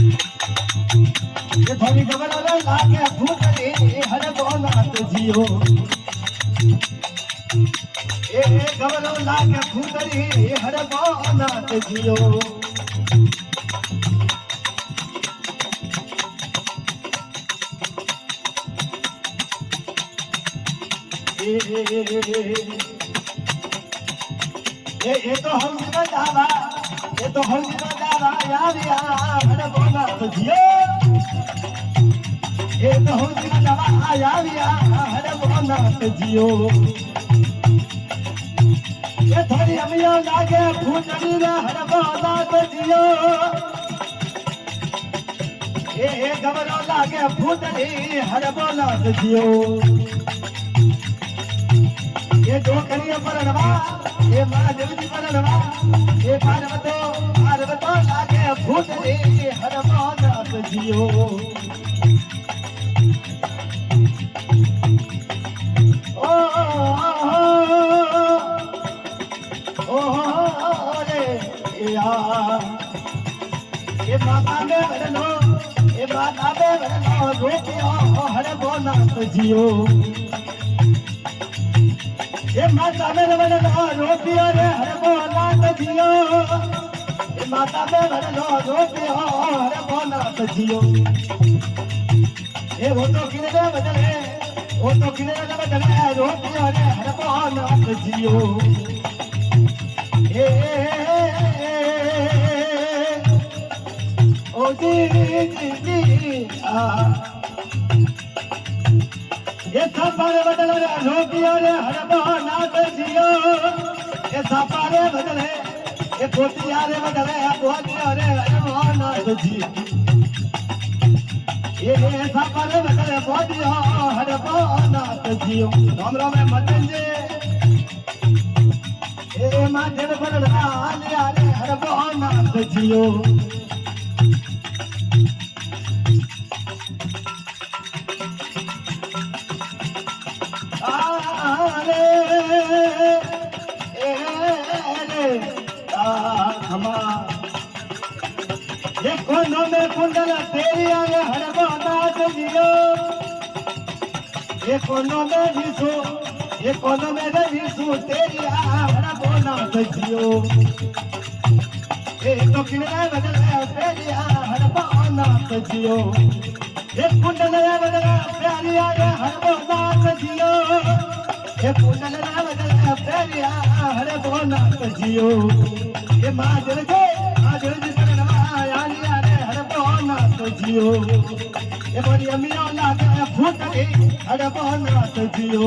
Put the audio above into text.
ये थोड़ी खबर लागे फूटली हर बोनात जियो ए खबर लागे फूटली हर बोनात जियो ये तो हम जावा ये तो हम जावा यार यार बोनात जियो ये तो हम जावा यार यार बोनात जियो ये थोड़ी अमिया लागे फूटनी रे हर बोनात जियो ये गबरो लागे फूटनी हर बोनात जियो ये जो करिए परनवा ये मां देवी परनवा ये पार्वतो लागे फूटली हर बोनात जियो ओ रे यार ये माता में बरनो रोटियो हर बोनात जियो ये माता में बरनो रोटियो रे हर बोनात जियो ये माता में बरनो रोटियो हर बोनात जियो ये वो तो किने बदले रोटियो रे हर बोनात जियो ओ जी ये सापारे बदले रोटियो रे हर बोनात जियो ये सापारे बदले ये पोतिया रे बदले पोतियो रे हर बोनात जियो ये सापारे बदले पोतियो हर बोनात जियो राम राम मदन जी ए माथे पर आले आले हर बोनात जियो आले खमा ये कोनों में कुंडल तेरी आगे हर बोनात जियो ये कोनों में विसु तेरी हर बोनात जियो ये तो किने बदले तेरी हर बोनात जियो ये कुंडल बदले तेरी आगे हर बोनात जियो ये कुंडल बदले तेरी हर बोनात जियो ये माजर जी करनवा यानी रे हर बोनात जियो ये बड़ी अमिया लागे फूटली हर बोनात जियो